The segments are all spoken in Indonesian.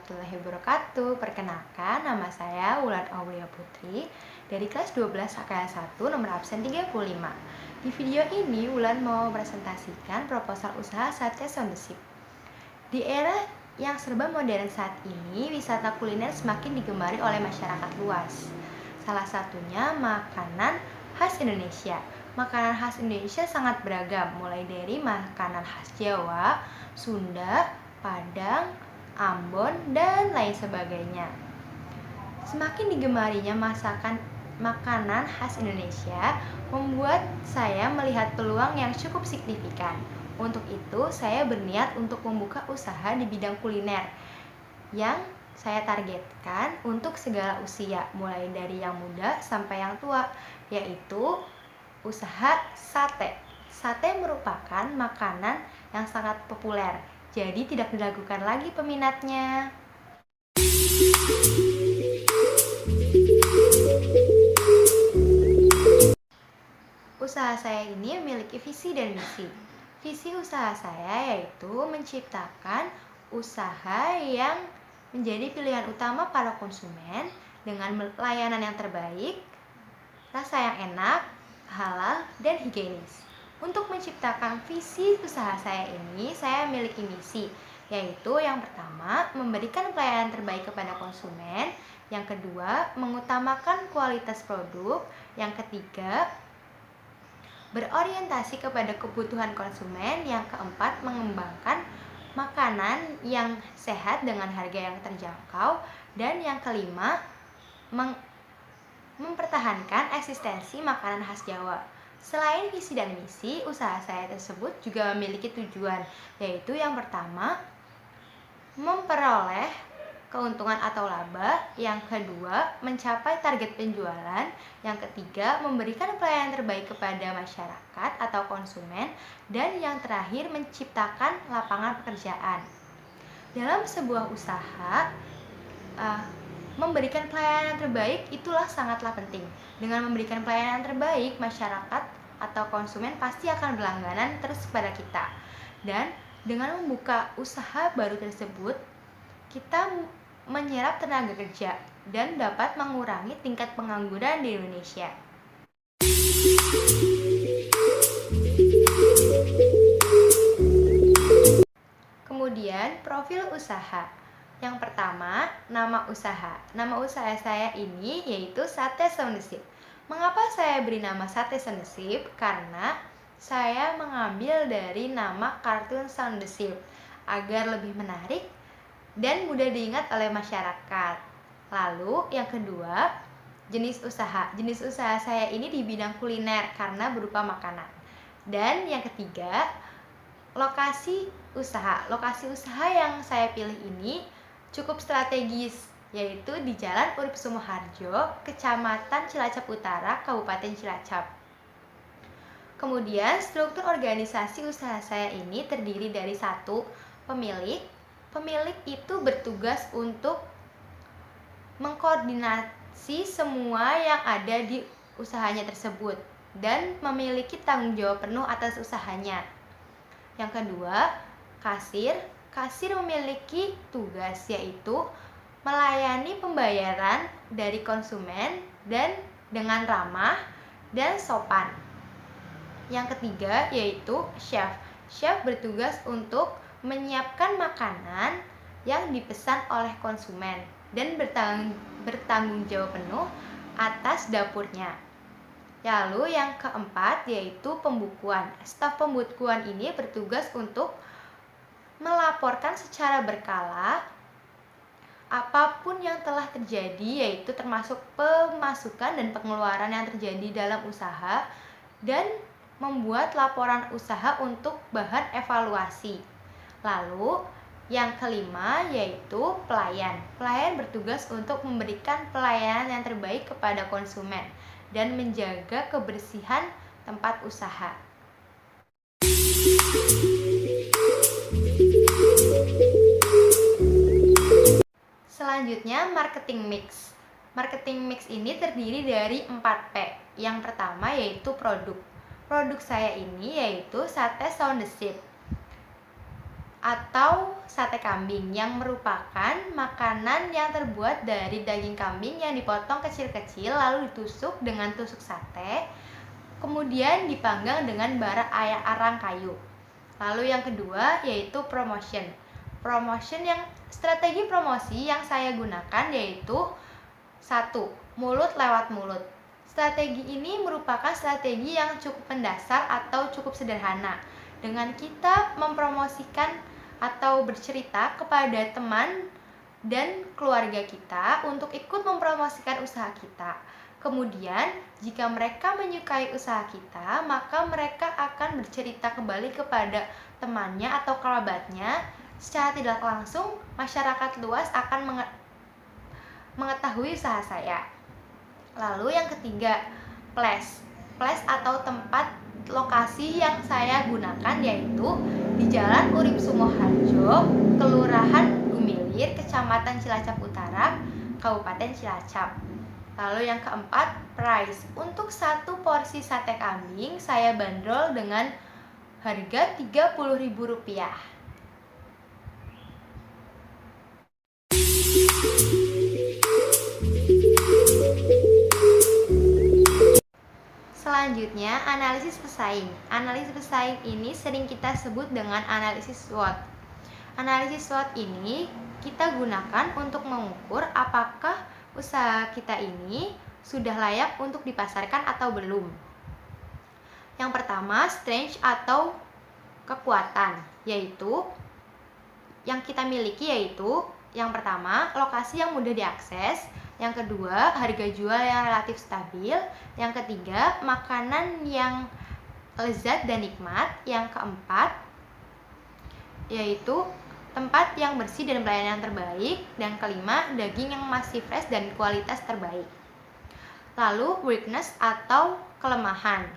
warahmatullahi wabarakatuh. Perkenalkan, nama saya Wulan Aulia Putri dari kelas 12 KKS 1 nomor absen 35. Di video ini, Wulan mau presentasikan proposal usaha sate Soundship. Di era yang serba modern saat ini, wisata kuliner semakin digemari oleh masyarakat luas. Salah satunya makanan khas Indonesia. Makanan khas Indonesia sangat beragam, mulai dari makanan khas Jawa, Sunda, Padang, Ambon, dan lain sebagainya. Semakin digemarinya makanan khas Indonesia membuat saya melihat peluang yang cukup signifikan. Untuk itu, saya berniat untuk membuka usaha di bidang kuliner yang saya targetkan untuk segala usia, mulai dari yang muda sampai yang tua, yaitu usaha sate. Sate merupakan makanan yang sangat populer, jadi tidak diragukan lagi peminatnya. Usaha saya ini memiliki visi dan misi. Visi usaha saya yaitu menciptakan usaha yang menjadi pilihan utama para konsumen dengan layanan yang terbaik, rasa yang enak, halal, dan higienis. Untuk menciptakan visi usaha saya ini, saya memiliki misi, yaitu yang pertama, memberikan pelayanan terbaik kepada konsumen, yang kedua, mengutamakan kualitas produk, yang ketiga, berorientasi kepada kebutuhan konsumen, yang keempat, mengembangkan makanan yang sehat dengan harga yang terjangkau, dan yang kelima, mempertahankan eksistensi makanan khas Jawa. Selain visi dan misi, usaha saya tersebut juga memiliki tujuan, yaitu yang pertama, memperoleh keuntungan atau laba, yang kedua, mencapai target penjualan, yang ketiga, memberikan pelayanan terbaik kepada masyarakat atau konsumen, dan yang terakhir, menciptakan lapangan pekerjaan. Dalam sebuah usaha, memberikan pelayanan terbaik itulah sangatlah penting. Dengan memberikan pelayanan terbaik, masyarakat atau konsumen pasti akan berlangganan terus kepada kita. Dan dengan membuka usaha baru tersebut, kita menyerap tenaga kerja dan dapat mengurangi tingkat pengangguran di Indonesia. Kemudian, profil usaha. Yang pertama, nama usaha. Nama usaha saya ini yaitu Sate Soundship. Mengapa saya beri nama Sate Soundship? Karena saya mengambil dari nama kartun Soundship agar lebih menarik dan mudah diingat oleh masyarakat. Lalu yang kedua, jenis usaha. Jenis usaha saya ini di bidang kuliner karena berupa makanan. Dan yang ketiga, lokasi usaha. Lokasi usaha yang saya pilih ini cukup strategis, yaitu di Jalan Urip Sumoharjo, Kecamatan Cilacap Utara, Kabupaten Cilacap. Kemudian struktur organisasi usaha saya ini terdiri dari satu, pemilik. Pemilik itu bertugas untuk mengkoordinasi semua yang ada di usahanya tersebut dan memiliki tanggung jawab penuh atas usahanya. Yang kedua, kasir. Kasir memiliki tugas yaitu melayani pembayaran dari konsumen dan dengan ramah dan sopan. Yang ketiga yaitu chef. Chef bertugas untuk menyiapkan makanan yang dipesan oleh konsumen dan bertanggung jawab penuh atas dapurnya. Lalu yang keempat yaitu pembukuan. Staf pembukuan ini bertugas untuk melaporkan secara berkala apapun yang telah terjadi, yaitu termasuk pemasukan dan pengeluaran yang terjadi dalam usaha, dan membuat laporan usaha untuk bahan evaluasi. Lalu yang kelima yaitu pelayan. Pelayan bertugas untuk memberikan pelayanan yang terbaik kepada konsumen dan menjaga kebersihan tempat usaha. Selanjutnya, marketing mix. Marketing mix ini terdiri dari 4P. Yang pertama yaitu produk. Produk saya ini yaitu Sate Soundship. atau sate kambing, yang merupakan makanan yang terbuat dari daging kambing yang dipotong kecil-kecil lalu ditusuk dengan tusuk sate, kemudian dipanggang dengan bara arang kayu. Lalu yang kedua yaitu promotion. Strategi promosi yang saya gunakan yaitu 1. Mulut lewat mulut. Strategi ini merupakan strategi yang cukup mendasar atau cukup sederhana. Dengan kita mempromosikan atau bercerita kepada teman dan keluarga kita untuk ikut mempromosikan usaha kita. Kemudian, jika mereka menyukai usaha kita, maka mereka akan bercerita kembali kepada temannya atau kerabatnya. Secara tidak langsung, masyarakat luas akan mengetahui usaha saya. Lalu yang ketiga, place atau tempat lokasi yang saya gunakan yaitu di Jalan Urip Sumoharjo, Kelurahan Gumilir, Kecamatan Cilacap Utara, Kabupaten Cilacap. Lalu yang keempat, price. Untuk satu porsi sate kambing saya bandrol dengan harga Rp30.000. Selanjutnya, analisis pesaing. Analisis pesaing ini sering kita sebut dengan analisis SWOT. Analisis SWOT ini kita gunakan untuk mengukur apakah usaha kita ini sudah layak untuk dipasarkan atau belum. Yang pertama, strength atau kekuatan, yaitu yang kita miliki yaitu yang pertama, lokasi yang mudah diakses. Yang kedua, harga jual yang relatif stabil. Yang ketiga, makanan yang lezat dan nikmat. Yang keempat, yaitu tempat yang bersih dan pelayanan terbaik. Dan kelima, daging yang masih fresh dan kualitas terbaik. Lalu, weakness atau kelemahan.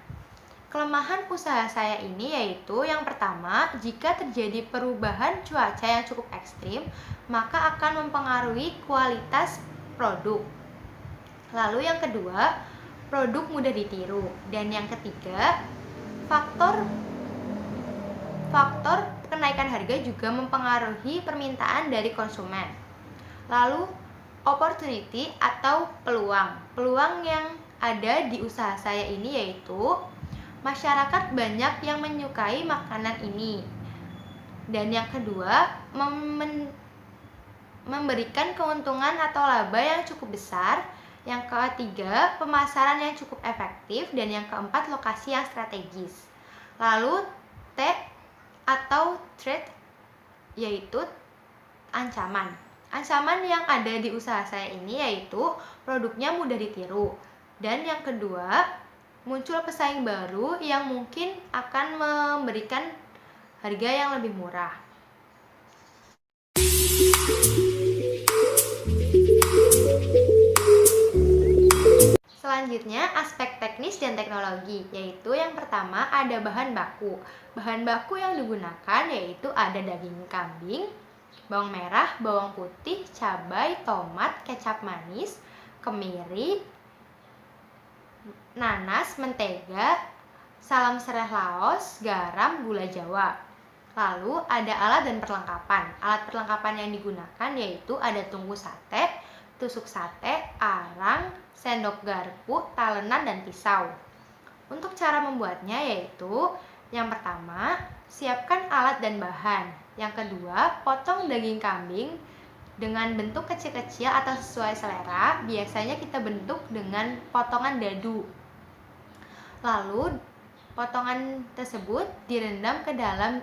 Kelemahan usaha saya ini yaitu yang pertama, jika terjadi perubahan cuaca yang cukup ekstrim, maka akan mempengaruhi kualitas produk. Lalu yang kedua, produk mudah ditiru. Dan yang ketiga, faktor kenaikan harga juga mempengaruhi permintaan dari konsumen. Lalu, opportunity atau peluang. Peluang yang ada di usaha saya ini yaitu masyarakat banyak yang menyukai makanan ini. Dan yang kedua, memberikan keuntungan atau laba yang cukup besar. Yang ketiga, pemasaran yang cukup efektif. Dan yang keempat, lokasi yang strategis. Lalu, T atau threat, yaitu ancaman. Ancaman yang ada di usaha saya ini yaitu produknya mudah ditiru. Dan yang kedua, muncul pesaing baru yang mungkin akan memberikan harga yang lebih murah. Selanjutnya, aspek teknis dan teknologi, yaitu yang pertama ada bahan baku. Bahan baku yang digunakan yaitu ada daging kambing, bawang merah, bawang putih, cabai, tomat, kecap manis, kemiri, nanas, mentega, salam serai Laos, garam, gula Jawa. Lalu ada alat dan perlengkapan. Alat perlengkapan yang digunakan yaitu ada tungku sate, tusuk sate, arang, sendok garpu, talenan, dan pisau. Untuk cara membuatnya yaitu yang pertama, siapkan alat dan bahan. Yang kedua, potong daging kambing dengan bentuk kecil-kecil atau sesuai selera. Biasanya kita bentuk dengan potongan dadu. Lalu potongan tersebut direndam ke dalam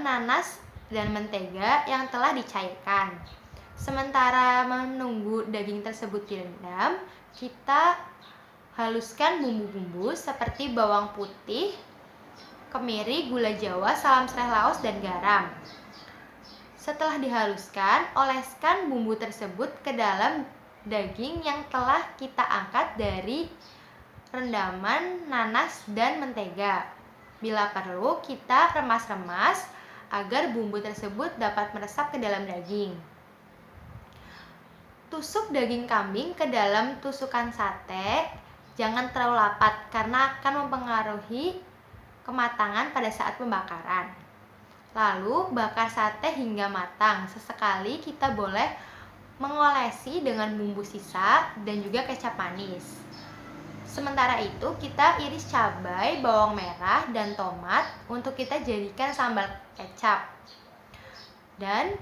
nanas dan mentega yang telah dicairkan. Sementara menunggu daging tersebut direndam, kita haluskan bumbu-bumbu seperti bawang putih, kemiri, gula Jawa, salam serai Laos, dan garam. Setelah dihaluskan, oleskan bumbu tersebut ke dalam daging yang telah kita angkat dari rendaman nanas dan mentega. Bila perlu, kita remas-remas agar bumbu tersebut dapat meresap ke dalam daging. Tusuk daging kambing ke dalam tusukan sate, jangan terlalu rapat karena akan mempengaruhi kematangan pada saat pembakaran. Lalu bakar sate hingga matang. Sesekali kita boleh mengolesi dengan bumbu sisa dan juga kecap manis. Sementara itu kita iris cabai, bawang merah, dan tomat untuk kita jadikan sambal kecap. Dan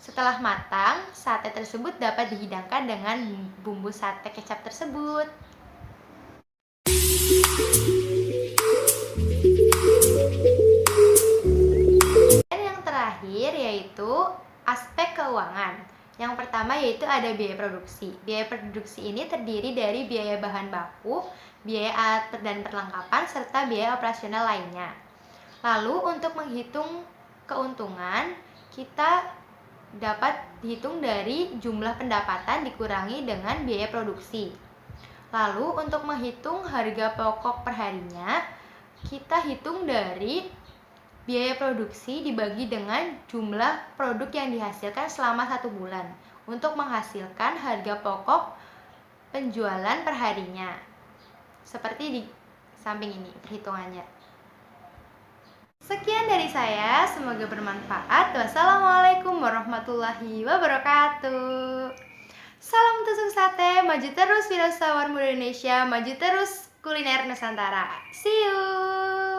setelah matang, sate tersebut dapat dihidangkan dengan bumbu sate kecap tersebut. Dan yang terakhir yaitu aspek keuangan. Yang pertama yaitu ada biaya produksi. Biaya produksi ini terdiri dari biaya bahan baku, biaya alat dan perlengkapan, serta biaya operasional lainnya. Lalu untuk menghitung keuntungan, kita dapat dihitung dari jumlah pendapatan dikurangi dengan biaya produksi. Lalu untuk menghitung harga pokok perharinya, kita hitung dari biaya produksi dibagi dengan jumlah produk yang dihasilkan selama 1 bulan untuk menghasilkan harga pokok penjualan perharinya. Seperti di samping ini perhitungannya. Sekian dari saya, semoga bermanfaat. Wassalamualaikum warahmatullahi wabarakatuh. Salam tusuk sate, maju terus wirausahawan muda Indonesia, maju terus kuliner Nusantara. See you.